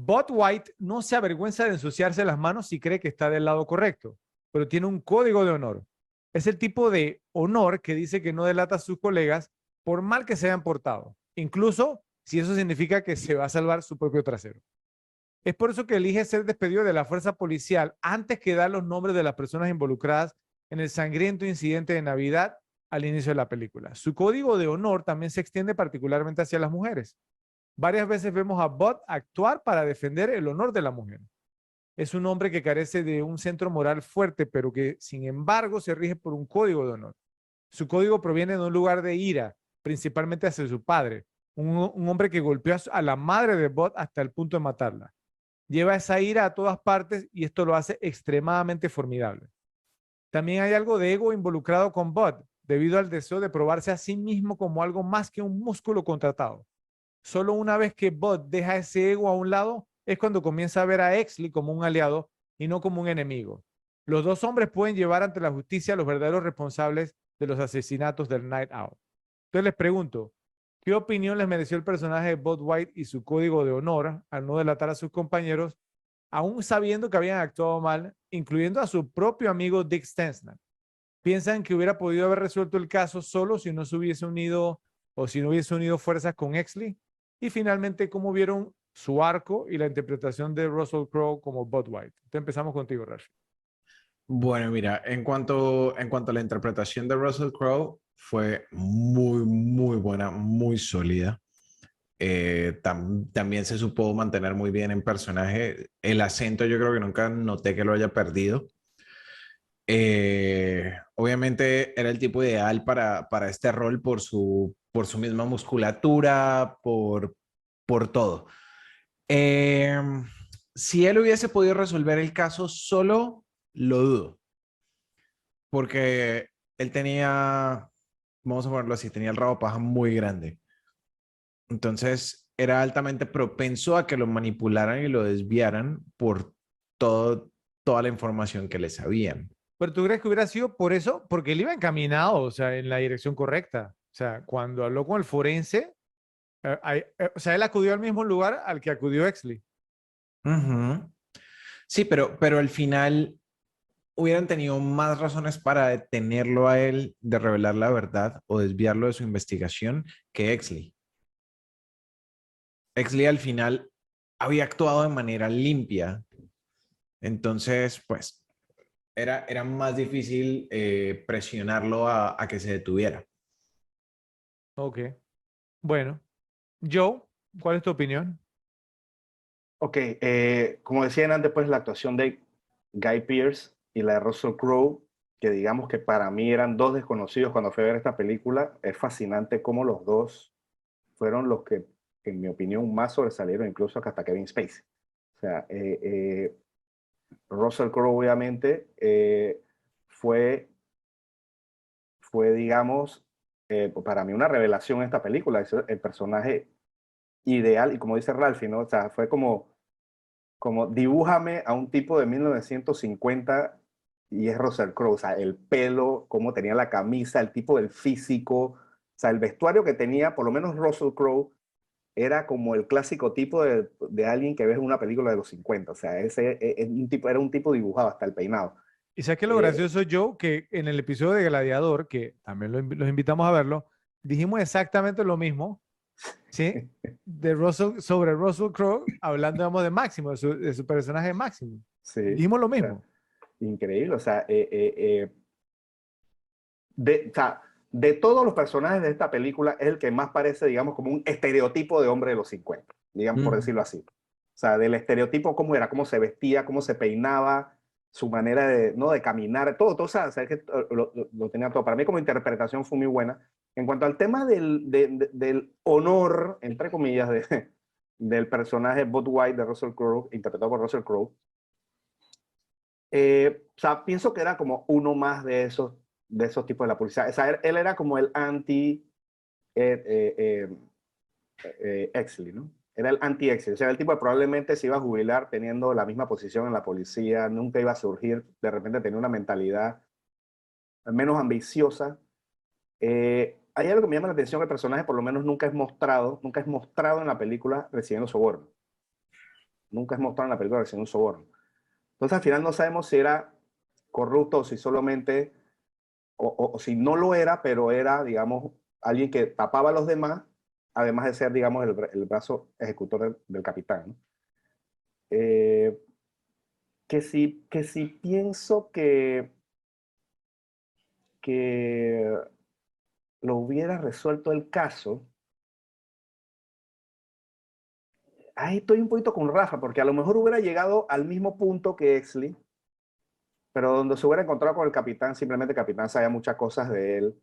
Bud White no se avergüenza de ensuciarse las manos si cree que está del lado correcto, pero tiene un código de honor. Es el tipo de honor que dice que no delata a sus colegas por mal que se hayan portado, incluso si eso significa que se va a salvar su propio trasero. Es por eso que elige ser despedido de la fuerza policial antes que dar los nombres de las personas involucradas en el sangriento incidente de Navidad al inicio de la película. Su código de honor también se extiende particularmente hacia las mujeres. Varias veces vemos a Bud actuar para defender el honor de la mujer. Es un hombre que carece de un centro moral fuerte, pero que sin embargo se rige por un código de honor. Su código proviene de un lugar de ira, principalmente hacia su padre, un hombre que golpeó a la madre de Bud hasta el punto de matarla. Lleva esa ira a todas partes y esto lo hace extremadamente formidable. También hay algo de ego involucrado con Bud, debido al deseo de probarse a sí mismo como algo más que un músculo contratado. Solo una vez que Bud deja ese ego a un lado es cuando comienza a ver a Exley como un aliado y no como un enemigo. Los dos hombres pueden llevar ante la justicia a los verdaderos responsables de los asesinatos del Night Owl. Entonces les pregunto, ¿qué opinión les mereció el personaje de Bud White y su código de honor al no delatar a sus compañeros, aún sabiendo que habían actuado mal, incluyendo a su propio amigo Dick Stensland? ¿Piensan que hubiera podido haber resuelto el caso solo si no se hubiese unido o si no hubiese unido fuerzas con Exley? Y finalmente, ¿cómo vieron su arco y la interpretación de Russell Crowe como Bud White? Entonces empezamos contigo, Rash. Bueno, mira, en cuanto a la interpretación de Russell Crowe, fue muy, muy buena, muy sólida. También se supo mantener muy bien en personaje. El acento yo creo que nunca noté que lo haya perdido. Obviamente era el tipo ideal para este rol por su misma musculatura, por todo. Eh, si él hubiese podido resolver el caso solo, lo dudo, porque él tenía, vamos a ponerlo así, tenía el rabo paja muy grande. Entonces era altamente propenso a que lo manipularan y lo desviaran por todo, toda la información que le sabían. ¿Pero tú crees que hubiera sido por eso? Porque él iba encaminado, o sea, en la dirección correcta. O sea, cuando habló con el forense, o sea, él acudió al mismo lugar al que acudió Exley. Ujú. Sí, pero al final hubieran tenido más razones para detenerlo a él de revelar la verdad o desviarlo de su investigación que Exley. Exley al final había actuado de manera limpia, entonces pues era más difícil presionarlo a que se detuviera. Ok. Bueno, Joe, ¿cuál es tu opinión? Ok, como decían antes, pues la actuación de Guy Pearce y la de Russell Crowe, que digamos que para mí eran dos desconocidos cuando fui a ver esta película, es fascinante cómo los dos fueron los que, en mi opinión, más sobresalieron, incluso hasta Kevin Spacey. O sea, Russell Crowe obviamente fue, digamos, para mí una revelación en esta película. Es el personaje ideal y como dice Ralphie, ¿no? O sea, fue como dibújame a un tipo de 1950 y es Russell Crowe, o sea, el pelo, cómo tenía la camisa, el tipo del físico, o sea, el vestuario que tenía, por lo menos Russell Crowe, era como el clásico tipo de alguien que ves en una película de los 50, o sea, era un tipo dibujado hasta el peinado. Y sabes que lo Eh, gracioso, Joe, que en el episodio de Gladiador, que también los invitamos a verlo, dijimos exactamente lo mismo, ¿sí? Sobre Russell Crowe, hablando, digamos, de Máximo, de su personaje Máximo. sí, Dijimos lo o sea, mismo. increíble, o sea, o sea, de todos los personajes de esta película, es el que más parece, digamos, como un estereotipo de hombre de los 50, digamos, por Mm. decirlo así. O sea, del estereotipo, cómo era, cómo se vestía, cómo se peinaba, su manera de, ¿no? de caminar, todo, o sea, es que lo tenía todo. Para mí como interpretación fue muy buena. En cuanto al tema del honor, entre comillas, del personaje Bud White de Russell Crowe, interpretado por Russell Crowe, o sea, pienso que era como uno más de esos tipos de la policía. O sea, él era como el anti Exley, ¿no? Era el anti Exley. O sea, el tipo que probablemente se iba a jubilar teniendo la misma posición en la policía, nunca iba a surgir, de repente tenía una mentalidad menos ambiciosa. Hay algo que me llama la atención, que el personaje por lo menos nunca es mostrado en la película recibiendo soborno. nunca es mostrado en la película que sea un soborno. Entonces al final no sabemos si era corrupto o si solamente, o si no lo era, pero era, digamos, alguien que tapaba a los demás, además de ser, digamos, el brazo ejecutor del capitán, ¿no? Que si pienso que lo hubiera resuelto el caso, ahí estoy un poquito con Rafa, porque a lo mejor hubiera llegado al mismo punto que Exley, pero donde se hubiera encontrado con el capitán, simplemente el capitán sabía muchas cosas de él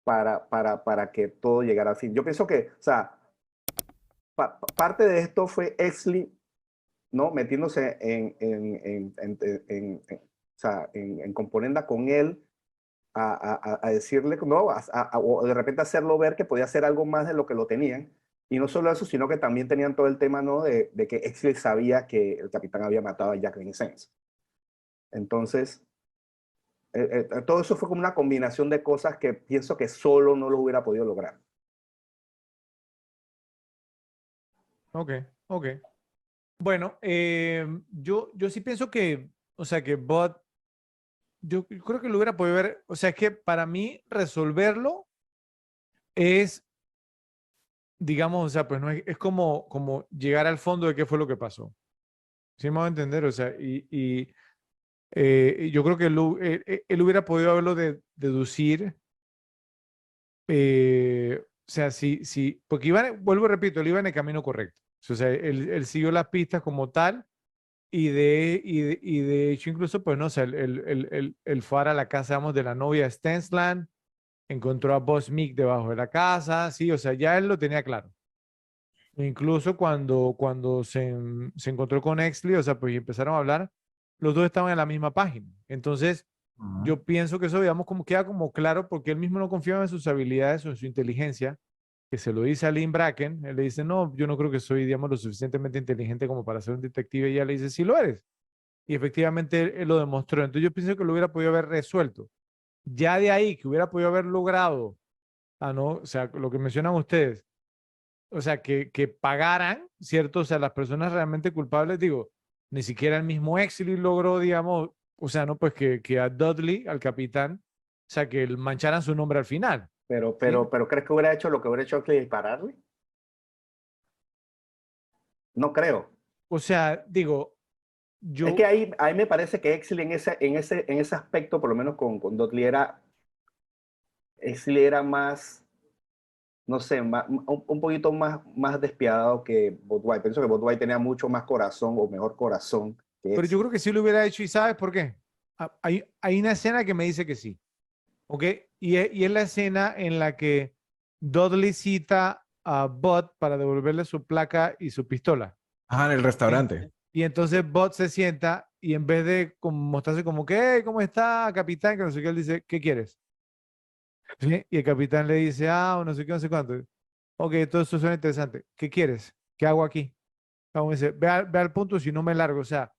para que todo llegara así. Yo pienso que, o sea, parte de esto fue Exley, ¿no? Metiéndose o sea, en componenda con él a decirle, ¿no? O de repente hacerlo ver que podía hacer algo más de lo que lo tenían. Y no solo eso, sino que también tenían todo el tema, ¿no? De que Exley sabía que el capitán había matado a Jacqueline Sands. Entonces, todo eso fue como una combinación de cosas que pienso que solo no lo hubiera podido lograr. Ok, ok. Bueno, yo sí pienso que, o sea, que Bud, yo creo que lo hubiera podido ver, o sea, es que para mí resolverlo es, digamos, o sea, pues no es, es como llegar al fondo de qué fue lo que pasó. ¿Sí me voy a entender? O sea, yo creo que él hubiera podido haberlo deducir, o sea, sí, porque vuelvo y repito, él iba en el camino correcto. O sea, él siguió las pistas como tal. Y de hecho, incluso, pues no sé, el fue a la casa, vamos, de la novia Stensland, encontró a Boss Mick debajo de la casa, sí, o sea, ya él lo tenía claro. Incluso cuando se encontró con Exley, o sea, pues y empezaron a hablar, los dos estaban en la misma página. Entonces, yo pienso que eso, digamos, como queda como claro porque él mismo no confiaba en sus habilidades o en su inteligencia, que se lo dice a Lynn Bracken. Él le dice, no, yo no creo que soy, digamos, lo suficientemente inteligente como para ser un detective. Y ella le dice, sí lo eres. Y efectivamente él lo demostró. Entonces yo pienso que lo hubiera podido haber resuelto. Ya de ahí, que hubiera podido haber logrado, no, o sea, lo que mencionan ustedes, o sea, que pagaran, ¿cierto? O sea, las personas realmente culpables, digo, ni siquiera el mismo Exley logró, digamos, o sea, no, pues que a Dudley, al capitán, o sea, que mancharan su nombre al final, ¿sí? Pero ¿crees que hubiera hecho lo que hubiera hecho Exley, dispararle? No creo. O sea, digo, Es que yo, ahí me parece que Exley en ese aspecto, por lo menos con Dudley, Exley era más, no sé, un poquito más despiadado que Bob White. Pienso que Bob White tenía mucho más corazón o mejor corazón que pero yo Exley. creo que sí lo hubiera hecho y ¿sabes por qué? Hay una escena que me dice que sí. ¿Ok? Y es la escena en la que Dudley cita a Bud para devolverle su placa y su pistola. Ajá, en el ¿Sí? restaurante. Y entonces Bud se sienta y en vez de como mostrarse como que, "Hey, ¿cómo está, capitán?" Que no sé qué, él dice, ¿qué quieres? ¿Sí? Y el capitán le dice, no sé qué, no sé cuánto. Ok, todo esto suena interesante. ¿Qué quieres? ¿Qué hago aquí? Vamos, dice, ve al punto si no me largo. O sea,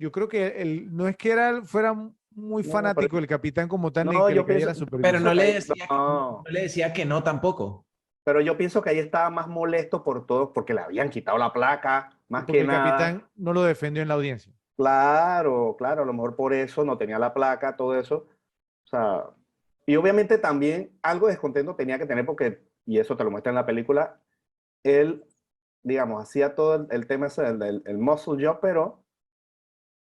yo creo que no es que fuera muy No, pero fanático del capitán como tal, ni no, que le cayera súper Pero bien. no que le ahí, decía que no, no, le decía que no tampoco. pero yo pienso que ahí estaba más molesto por todos porque le habían quitado la placa, Y más porque que el nada. capitán no lo defendió en la audiencia. Claro, claro, a lo mejor por eso no tenía la placa, todo eso. O sea, y obviamente también algo de descontento tenía que tener porque, y eso te lo muestra en la película, él, digamos, hacía todo el tema ese el muscle job, pero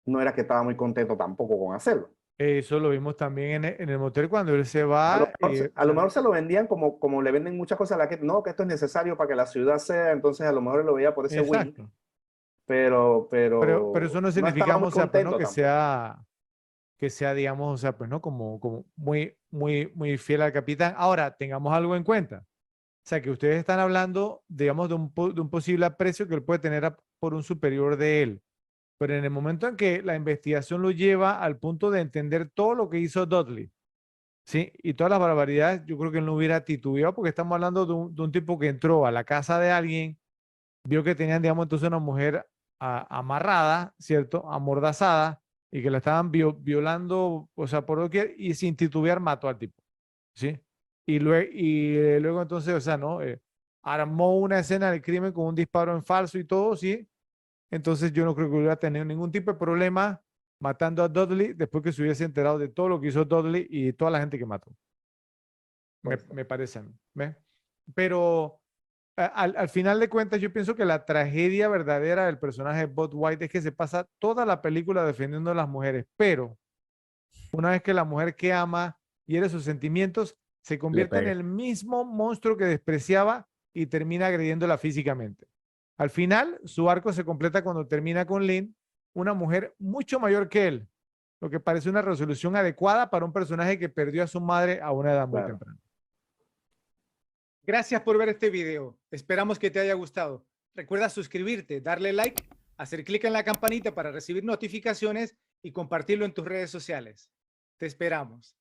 no era que estaba muy contento tampoco con hacerlo. Eso lo vimos también en el motel cuando él se A lo va. mejor, O a lo sea, mejor se lo vendían como le venden muchas cosas a la que no, que esto es necesario para que la ciudad sea, entonces a lo mejor él lo veía por ese wing, exacto. Pero eso pero no no significa, estaba muy o sea, pues no, contento tampoco. que sea, digamos, o sea, pues no, como muy fiel al capitán. Ahora, tengamos algo en cuenta. O sea, que ustedes están hablando, digamos, de un posible aprecio que él puede tener por un superior de él. Pero en el momento en que la investigación lo lleva al punto de entender todo lo que hizo Dudley, ¿sí? Y todas las barbaridades, yo creo que él no hubiera titubeado porque estamos hablando de un tipo que entró a la casa de alguien, vio que tenían, digamos, entonces una mujer amarrada, ¿cierto? Amordazada y que la estaban violando, o sea, por doquier y sin titubear mató al tipo, ¿sí? Y luego entonces, o sea, ¿no? armó una escena del crimen con un disparo en falso y todo, ¿sí? Entonces yo no creo que hubiera tenido ningún tipo de problema matando a Dudley después que se hubiese enterado de todo lo que hizo Dudley y de toda la gente que mató. Me parece a mí. ¿Ve? Pero al final de cuentas, yo pienso que la tragedia verdadera del personaje de Bud White es que se pasa toda la película defendiendo a las mujeres, pero una vez que la mujer que ama hiere sus sentimientos, se convierte en pega. el mismo monstruo que despreciaba y termina agrediéndola físicamente. Al final, su arco se completa cuando termina con Lynn, una mujer mucho mayor que él, lo que parece una resolución adecuada para un personaje que perdió a su madre a una edad muy Claro. temprana. Gracias por ver este video. Esperamos que te haya gustado. Recuerda suscribirte, darle like, hacer clic en la campanita para recibir notificaciones y compartirlo en tus redes sociales. Te esperamos.